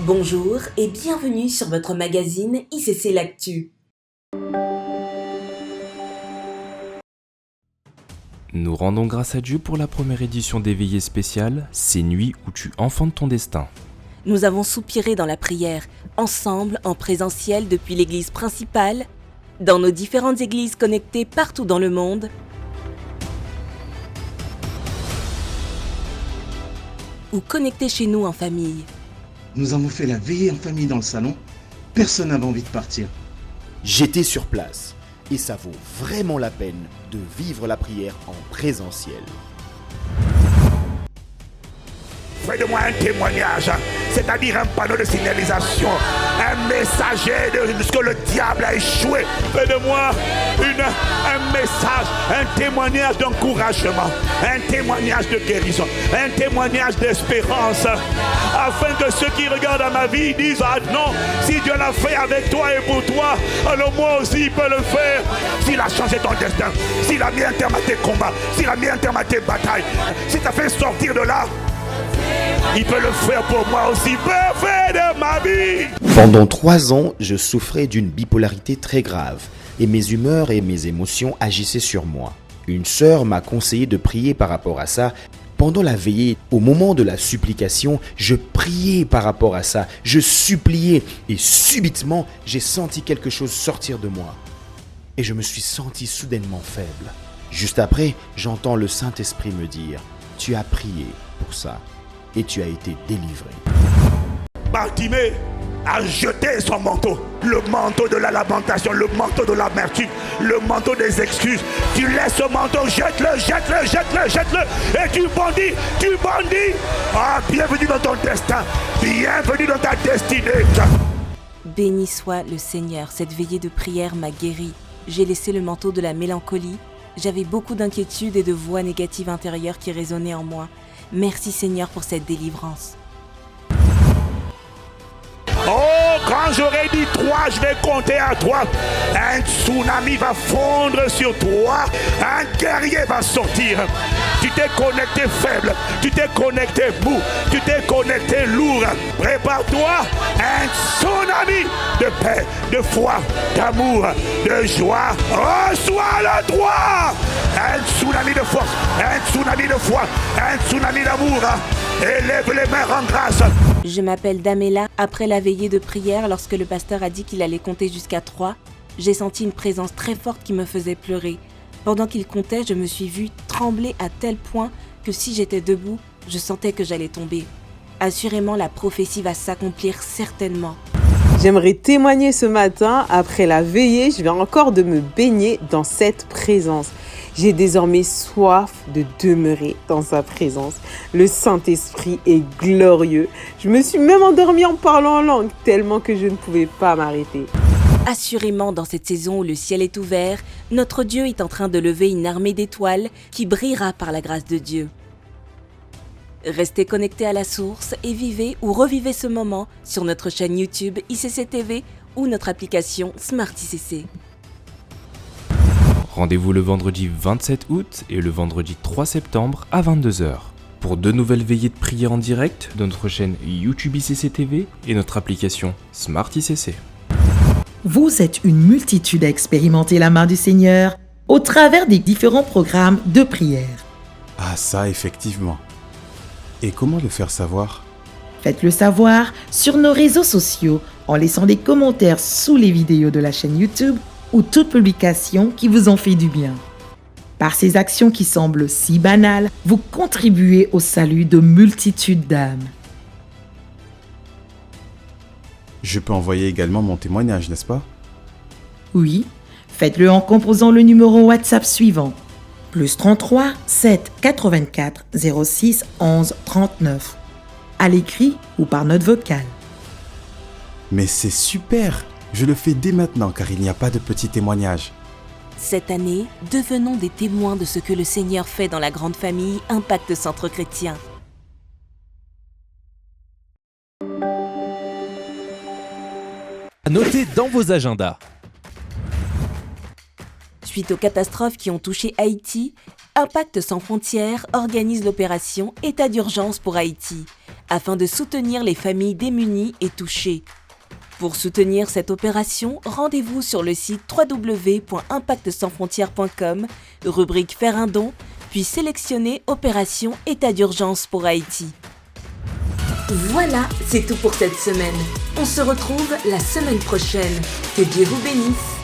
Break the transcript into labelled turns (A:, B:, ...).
A: Bonjour et bienvenue sur votre magazine ICC L'Actu.
B: Nous rendons grâce à Dieu pour la première édition des veillées spéciales, ces nuits où tu enfantes ton destin.
A: Nous avons soupiré dans la prière, ensemble en présentiel depuis l'église principale, dans nos différentes églises connectées partout dans le monde, ou connectées chez nous en famille.
C: Nous avons fait la veillée en famille dans le salon. Personne n'avait envie de partir.
D: J'étais sur place et ça vaut vraiment la peine de vivre la prière en présentiel.
E: Fais-de-moi un témoignage, c'est-à-dire un panneau de signalisation, un messager de ce que le diable a échoué. Fais-de-moi un message, un témoignage d'encouragement, un témoignage de guérison, un témoignage d'espérance, afin que ceux qui regardent à ma vie disent: ah non, si Dieu l'a fait avec toi et pour toi, alors moi aussi il peut le faire. S'il a changé ton destin, s'il a mis un terme à tes combats, s'il a mis un terme à tes batailles, s'il t'a fait sortir de là, il peut le faire pour moi aussi, parfait de ma vie.
D: Pendant 3 ans, je souffrais d'une bipolarité très grave et mes humeurs et mes émotions agissaient sur moi. Une sœur m'a conseillé de prier par rapport à ça. Pendant la veillée, au moment de la supplication, je priais par rapport à ça, je suppliais et subitement, j'ai senti quelque chose sortir de moi. Et je me suis senti soudainement faible. Juste après, j'entends le Saint-Esprit me dire: tu as prié pour ça et tu as été délivré.
E: Bartimée a jeté son manteau, le manteau de la lamentation, le manteau de l'amertume, le manteau des excuses. Tu laisses ce manteau, jette-le, jette-le, jette-le, jette-le, et tu bandis, tu bandis. Ah, bienvenue dans ton destin, bienvenue dans ta destinée.
A: Béni soit le Seigneur, cette veillée de prière m'a guéri. J'ai laissé le manteau de la mélancolie. J'avais beaucoup d'inquiétudes et de voix négatives intérieures qui résonnaient en moi. Merci Seigneur pour cette délivrance.
E: Oh, quand j'aurai dit 3, je vais compter à 3. Un tsunami va fondre sur toi. Un guerrier va sortir. Tu t'es connecté faible. Tu t'es connecté mou. Tu t'es connecté lourd. Prépare-toi. Un tsunami de paix, de foi, d'amour, de joie. Reçois-le droit. Un tsunami de force. Un tsunami de foi. Un tsunami d'amour. Élève les mains en grâce.
A: Je m'appelle Damela. Après la veillée de prière, lorsque le pasteur a dit qu'il allait compter jusqu'à 3, j'ai senti une présence très forte qui me faisait pleurer. Pendant qu'il comptait, je me suis vue trembler à tel point que si j'étais debout, je sentais que j'allais tomber. Assurément, la prophétie va s'accomplir certainement.
F: J'aimerais témoigner ce matin. Après la veillée, je viens encore de me baigner dans cette présence. J'ai désormais soif de demeurer dans sa présence. Le Saint-Esprit est glorieux. Je me suis même endormie en parlant en langue, tellement que je ne pouvais pas m'arrêter.
A: Assurément, dans cette saison où le ciel est ouvert, notre Dieu est en train de lever une armée d'étoiles qui brillera par la grâce de Dieu. Restez connectés à la source et vivez ou revivez ce moment sur notre chaîne YouTube ICC TV ou notre application Smart ICC.
B: Rendez-vous le vendredi 27 août et le vendredi 3 septembre à 22h pour 2 nouvelles veillées de prière en direct de notre chaîne YouTube ICC TV et notre application Smart ICC.
G: Vous êtes une multitude à expérimenter la main du Seigneur au travers des différents programmes de prière.
H: Ah ça, effectivement. Et comment le faire savoir ?
G: Faites-le savoir sur nos réseaux sociaux en laissant des commentaires sous les vidéos de la chaîne YouTube ou toute publication qui vous en fait du bien. Par ces actions qui semblent si banales, vous contribuez au salut de multitudes d'âmes.
H: Je peux envoyer également mon témoignage, n'est-ce pas ?
G: Oui, faites-le en composant le numéro WhatsApp suivant. +33 7 84 06 11 39. À l'écrit ou par note vocale.
H: Mais c'est super ! Je le fais dès maintenant car il n'y a pas de petit témoignage.
A: Cette année, devenons des témoins de ce que le Seigneur fait dans la grande famille Impact Centre Chrétien.
I: Notez dans vos agendas.
A: Suite aux catastrophes qui ont touché Haïti, Impact Sans Frontières organise l'opération État d'urgence pour Haïti, afin de soutenir les familles démunies et touchées. Pour soutenir cette opération, rendez-vous sur le site www.impactsansfrontières.com, rubrique Faire un don, puis sélectionnez Opération État d'urgence pour Haïti. Voilà, c'est tout pour cette semaine. On se retrouve la semaine prochaine. Que Dieu vous bénisse.